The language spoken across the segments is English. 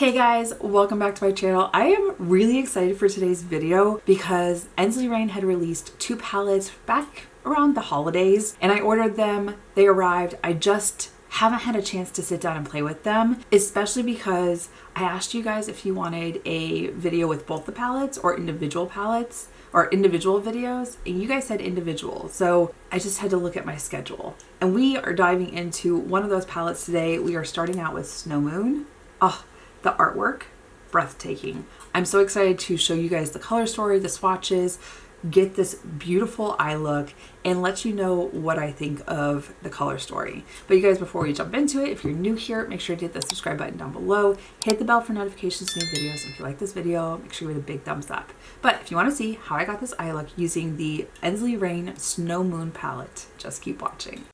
Hey guys, welcome back to my channel. I am really excited for today's video because Lorraine had released two palettes back around the holidays and I ordered them. They arrived. I just haven't had a chance to sit down and play with them, especially because I asked you guys if you wanted a video with both the palettes or individual palettes or individual videos, and you guys said individual. So I just had to look at my schedule. And we are diving into one of those palettes today. We are starting out with Snow Moon. Oh, the artwork, breathtaking. I'm so excited to show you guys the color story, the swatches, get this beautiful eye look, and let you know what I think of the color story. But you guys, before we jump into it, if you're new here, make sure to hit the subscribe button down below, hit the bell for notifications to new videos. If you like this video, make sure you hit a big thumbs up. But if you want to see how I got this eye look using the Lorraine Snow Moon palette, just keep watching.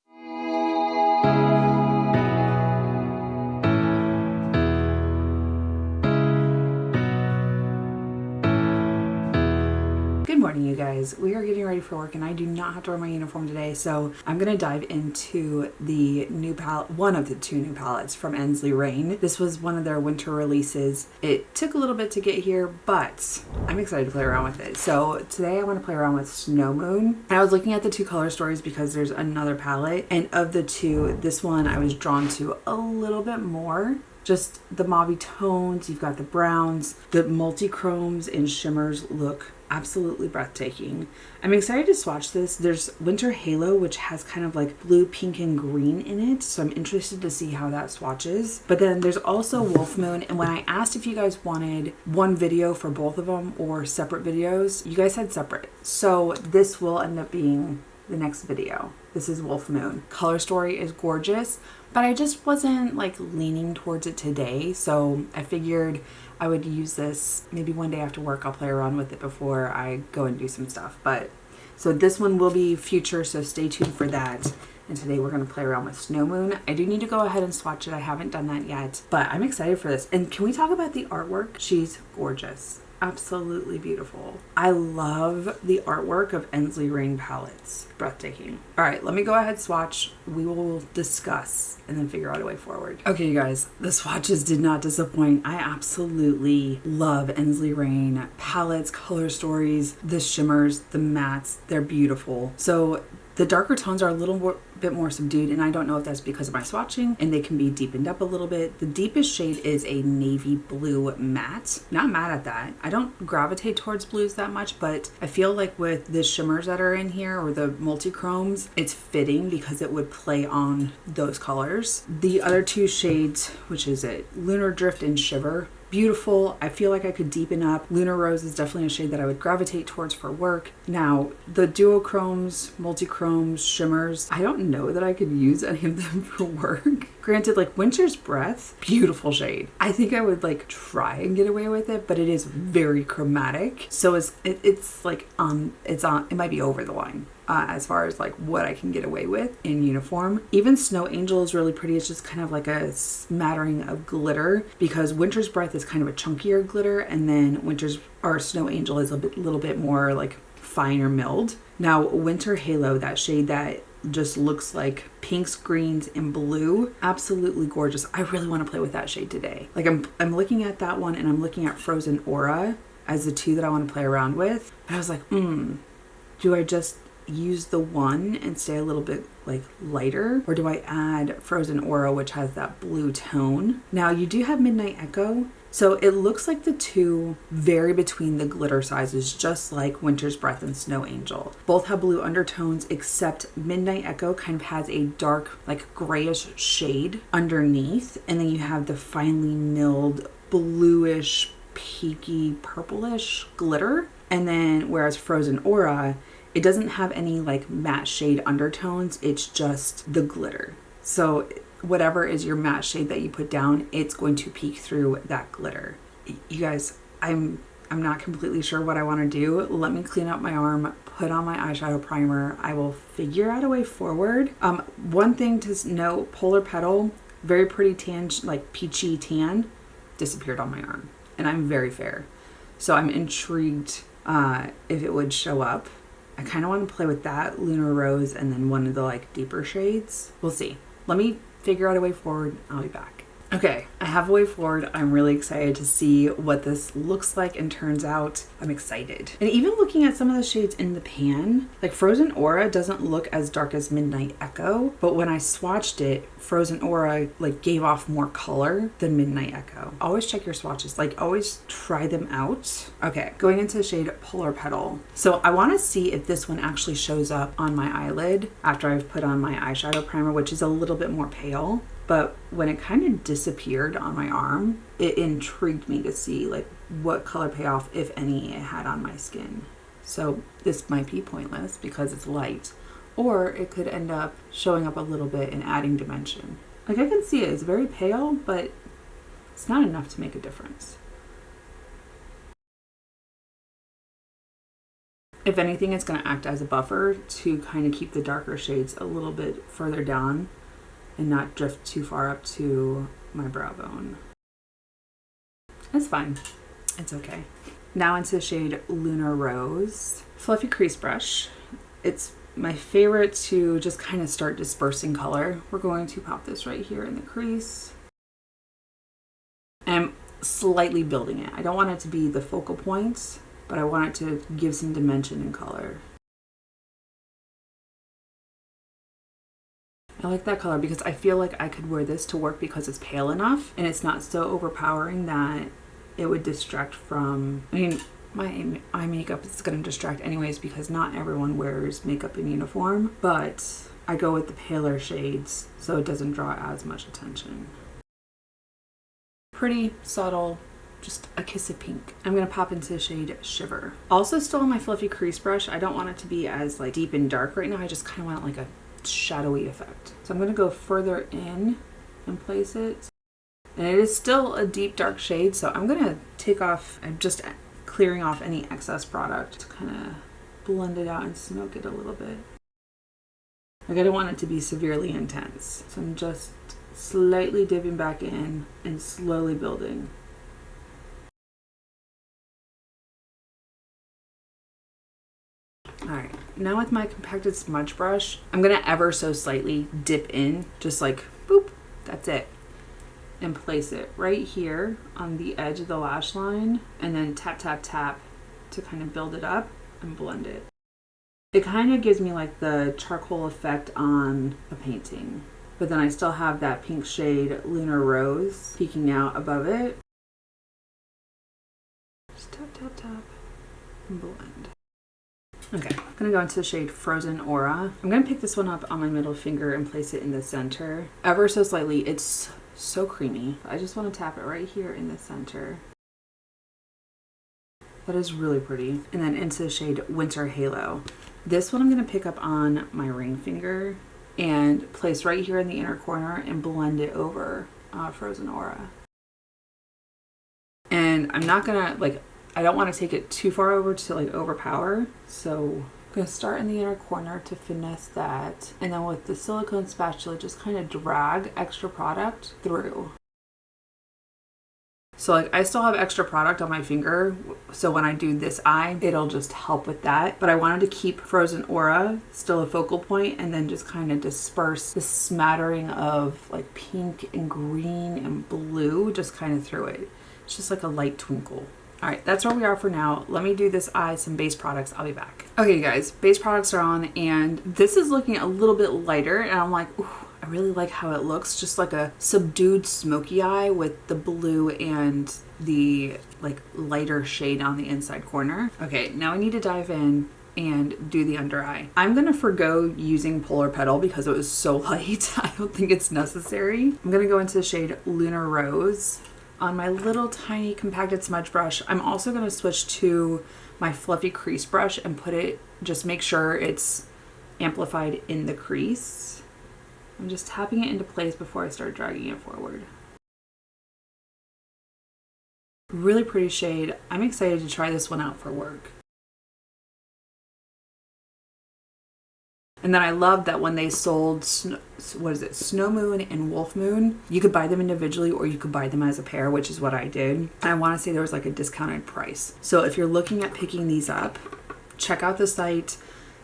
Good morning, you guys. We are getting ready for work and I do not have to wear my uniform today, so I'm gonna dive into the new palette, one of the two new palettes from Lorraine. This was one of their winter releases. It took a little bit to get here, but I'm excited to play around with it. So today I want to play around with Snow Moon. And I was looking at the two color stories because there's another palette, and of the two, this one I was drawn to a little bit more. Just the mauve tones, you've got the browns, the multi-chromes and shimmers look absolutely breathtaking. I'm excited to swatch this. There's Winter Halo, which has kind of like blue, pink, and green in it, so I'm interested to see how that swatches. But then there's also Wolf Moon, and when I asked if you guys wanted one video for both of them or separate videos, you guys said separate. So this will end up being the next video. This is Wolf Moon. Color story is gorgeous, but I just wasn't like leaning towards it today, so I figured I would use this maybe one day after work. I'll play around with it before I go and do some stuff. But so this one will be future, so stay tuned for that. And today we're going to play around with Snow Moon. I do need to go ahead and swatch it. I haven't done that yet, but I'm excited for this. And can we talk about the artwork? She's gorgeous. Absolutely beautiful. I love the artwork of Lorraine palettes. Breathtaking. All right, let me go ahead swatch. We will discuss and then figure out a way forward. Okay, you guys, the swatches did not disappoint. I absolutely love Lorraine palettes, color stories, the shimmers, the mattes. They're beautiful. So the darker tones are a little bit more subdued, and I don't know if that's because of my swatching, and they can be deepened up a little bit. The deepest shade is a navy blue matte. Not mad at that. I don't gravitate towards blues that much, but I feel like with the shimmers that are in here or the multi-chromes, it's fitting because it would play on those colors. The other two shades, which is it, Lunar Drift and Shiver, beautiful. I feel like I could deepen up. Lunar Rose is definitely a shade that I would gravitate towards for work. Now, the duochromes, multi-chromes, shimmers, I don't know that I could use any of them for work. Granted, like Winter's Breath, beautiful shade. I think I would like try and get away with it, but it is very chromatic. So it's like it might be over the line. As far as like what I can get away with in uniform. Even Snow Angel is really pretty. It's just kind of like a smattering of glitter, because Winter's Breath is kind of a chunkier glitter, and then Snow Angel is a little bit more like finer milled. Now Winter Halo, that shade that just looks like pinks, greens, and blue, absolutely gorgeous. I really want to play with that shade today. Like I'm looking at that one, and I'm looking at Frozen Aura as the two that I want to play around with. And I was like, do I just use the one and stay a little bit like lighter, or do I add Frozen Aura, which has that blue tone? Now you do have Midnight Echo, so it looks like the two vary between the glitter sizes, just like Winter's Breath and Snow Angel. Both have blue undertones, except Midnight Echo kind of has a dark like grayish shade underneath, and then you have the finely milled bluish peaky purplish glitter. And then whereas Frozen Aura, it doesn't have any like matte shade undertones, it's just the glitter. So whatever is your matte shade that you put down, it's going to peek through that glitter. You guys, I'm not completely sure what I want to do. Let me clean up my arm, put on my eyeshadow primer. I will figure out a way forward. One thing to note, Polar Petal, very pretty tan, like peachy tan, disappeared on my arm, and I'm very fair. So I'm intrigued if it would show up. I kind of want to play with that, Lunar Rose, and then one of the like deeper shades. We'll see. Let me figure out a way forward. I'll be back. Okay, I have a way forward. I'm really excited to see what this looks like and turns out. I'm excited. And even looking at some of the shades in the pan, like Frozen Aura doesn't look as dark as Midnight Echo, but when I swatched it, Frozen Aura like gave off more color than Midnight Echo. Always check your swatches, like always try them out. Okay, going into the shade Polar Petal. So I want to see if this one actually shows up on my eyelid after I've put on my eyeshadow primer, which is a little bit more pale. But when it kind of disappeared on my arm, it intrigued me to see like what color payoff, if any, it had on my skin. So this might be pointless because it's light, or it could end up showing up a little bit and adding dimension. Like I can see it, it's very pale, but it's not enough to make a difference. If anything, it's going to act as a buffer to kind of keep the darker shades a little bit further down and not drift too far up to my brow bone. It's fine. It's okay. Now into the shade Lunar Rose. Fluffy crease brush. It's my favorite to just kind of start dispersing color. We're going to pop this right here in the crease. And I'm slightly building it. I don't want it to be the focal point, but I want it to give some dimension and color. I like that color because I feel like I could wear this to work because it's pale enough and it's not so overpowering that it would distract from, I mean, my eye makeup is going to distract anyways because not everyone wears makeup in uniform, but I go with the paler shades so it doesn't draw as much attention. Pretty, subtle, just a kiss of pink. I'm going to pop into the shade Shiver. Also still on my fluffy crease brush. I don't want it to be as like deep and dark right now. I just kind of want like a shadowy effect. So I'm going to go further in and place it. And it is still a deep dark shade, so I'm going to take off, I'm just clearing off any excess product to kind of blend it out and smoke it a little bit. Like I don't want it to be severely intense. So I'm just slightly dipping back in and slowly building. Alright, now with my compacted smudge brush, I'm going to ever so slightly dip in, just like boop, that's it. And place it right here on the edge of the lash line and then tap, tap, tap to kind of build it up and blend it. It kind of gives me like the charcoal effect on a painting, but then I still have that pink shade Lunar Rose peeking out above it. Just tap, tap, tap and blend. Okay, I'm gonna go into the shade Frozen Aura. I'm gonna pick this one up on my middle finger and place it in the center. Ever so slightly, it's so creamy. I just wanna tap it right here in the center. That is really pretty. And then into the shade Winter Halo. This one I'm gonna pick up on my ring finger and place right here in the inner corner and blend it over Frozen Aura. And I'm not gonna like, I don't want to take it too far over to like overpower, so I'm going to start in the inner corner to finesse that, and then with the silicone spatula just kind of drag extra product through. So like I still have extra product on my finger, so when I do this eye it'll just help with that, but I wanted to keep Frozen Aura still a focal point and then just kind of disperse the smattering of like pink and green and blue just kind of through it. It's just like a light twinkle. All right, that's where we are for now. Let me do this eye, some base products. I'll be back. Okay, guys, base products are on, and this is looking a little bit lighter, and I'm like, ooh, I really like how it looks. Just like a subdued smoky eye with the blue and the like lighter shade on the inside corner. Okay, now I need to dive in and do the under eye. I'm gonna forgo using Polar Petal because it was so light. I don't think it's necessary. I'm gonna go into the shade Lunar Rose. On my little tiny compacted smudge brush, I'm also going to switch to my fluffy crease brush and put it, just make sure it's amplified in the crease. I'm just tapping it into place before I start dragging it forward. Really pretty shade. I'm excited to try this one out for work. And then I love that when they sold, Snow Moon and Wolf Moon, you could buy them individually or you could buy them as a pair, which is what I did. And I want to say there was like a discounted price. So if you're looking at picking these up, check out the site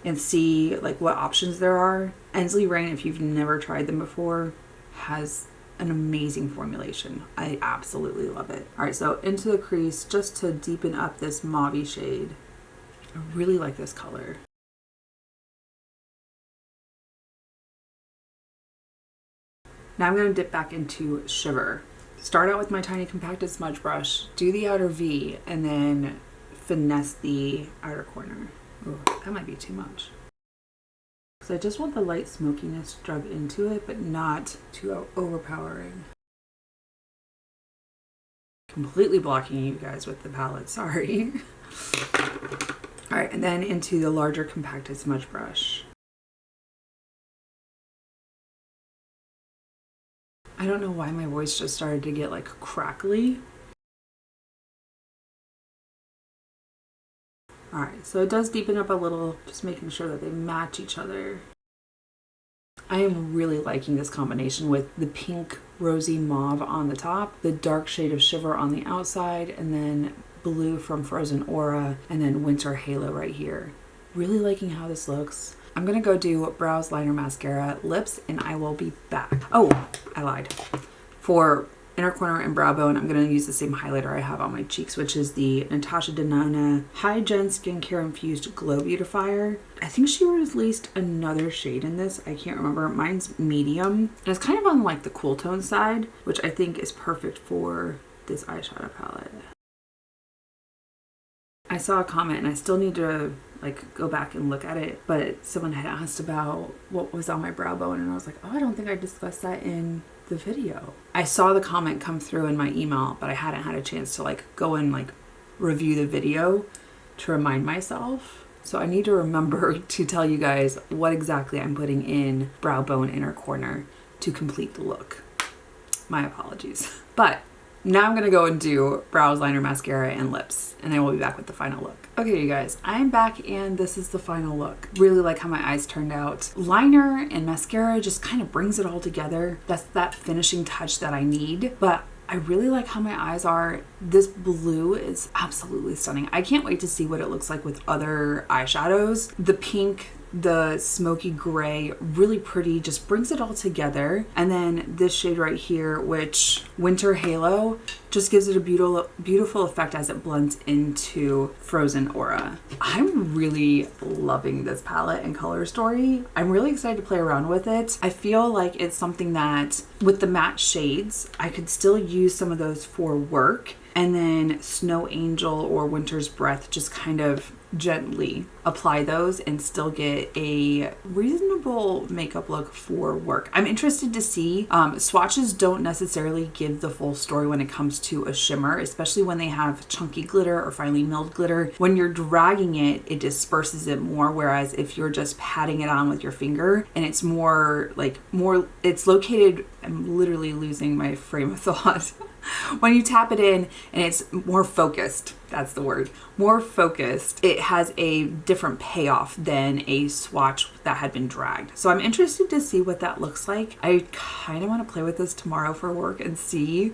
and see like what options there are. Ensley Rain, if you've never tried them before, has an amazing formulation. I absolutely love it. All right, so into the crease just to deepen up this mauve shade. I really like this color. Now I'm going to dip back into Shiver. Start out with my tiny compacted smudge brush, do the outer V, and then finesse the outer corner. Ooh, that might be too much. Because I just want the light smokiness drug into it, but not too overpowering. Completely blocking you guys with the palette, sorry. All right, and then into the larger compacted smudge brush. I don't know why my voice just started to get like crackly. All right, so it does deepen up a little, just making sure that they match each other. I am really liking this combination with the pink rosy mauve on the top, the dark shade of Shiver on the outside, and then blue from Frozen Aura, and then Winter Halo right here. Really liking how this looks. I'm gonna go do brows, liner, mascara, lips, and I will be back. Oh, I lied. For inner corner and brow bone, I'm going to use the same highlighter I have on my cheeks, which is the Natasha Denona High Gen Skincare Infused Glow Beautifier. I think she released another shade in this. I can't remember. Mine's medium. And it's kind of on like the cool tone side, which I think is perfect for this eyeshadow palette. I saw a comment and I still need to like go back and look at it, but someone had asked about what was on my brow bone and I was like, oh, I don't think I discussed that in the video. I saw the comment come through in my email, but I hadn't had a chance to like go and like review the video to remind myself. So I need to remember to tell you guys what exactly I'm putting in brow bone inner corner to complete the look. My apologies. But now I'm gonna go and do brows, liner, mascara, and lips, and then we'll be back with the final look. Okay, you guys, I'm back and this is the final look. Really like how my eyes turned out. Liner and mascara just kind of brings it all together. That's that finishing touch that I need, but I really like how my eyes are. This blue is absolutely stunning. I can't wait to see what it looks like with other eyeshadows. The pink, the smoky gray, really pretty, just brings it all together. And then this shade right here, which Winter Halo, just gives it a beautiful effect as it blends into Frozen Aura. I'm really loving this palette and color story. I'm really excited to play around with it. I feel like it's something that with the matte shades, I could still use some of those for work. And then Snow Angel or Winter's Breath, just kind of gently apply those and still get a reasonable makeup look for work. I'm interested to see. Swatches don't necessarily give the full story when it comes to a shimmer, especially when they have chunky glitter or finely milled glitter. When you're dragging it, it disperses it more, whereas if you're just patting it on with your finger and it's more, it's located, I'm literally losing my frame of thought. When you tap it in and it's more focused, that's the word, more focused, it has a different payoff than a swatch that had been dragged. So I'm interested to see what that looks like. I kind of want to play with this tomorrow for work and see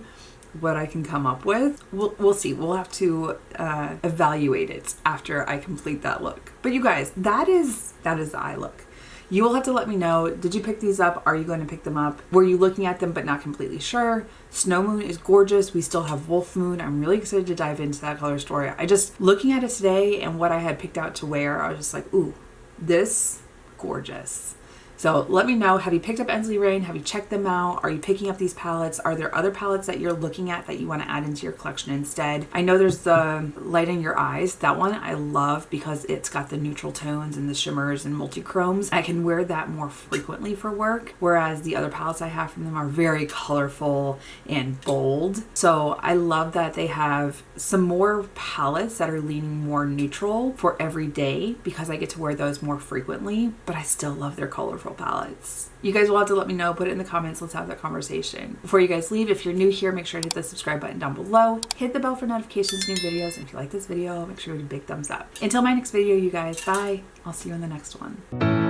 what I can come up with. We'll see. We'll have to evaluate it after I complete that look. But you guys, that is the eye look. You will have to let me know, did you pick these up? Are you going to pick them up? Were you looking at them but not completely sure? Snow Moon is gorgeous. We still have Wolf Moon. I'm really excited to dive into that color story. I just, looking at it today and what I had picked out to wear, I was just like, ooh, this, gorgeous. So let me know, have you picked up Ensley Rain? Have you checked them out? Are you picking up these palettes? Are there other palettes that you're looking at that you want to add into your collection instead? I know there's the Light in Your Eyes. That one I love because it's got the neutral tones and the shimmers and multi-chromes. I can wear that more frequently for work, whereas the other palettes I have from them are very colorful and bold. So I love that they have some more palettes that are leaning more neutral for every day because I get to wear those more frequently, but I still love their colorful palettes. You guys will have to let me know, put it in the comments, let's have that conversation. Before you guys leave, if you're new here, make sure to hit the subscribe button down below, hit the bell for notifications, new videos, and if you like this video, make sure to big thumbs up. Until my next video, you guys, bye. I'll see you in the next one.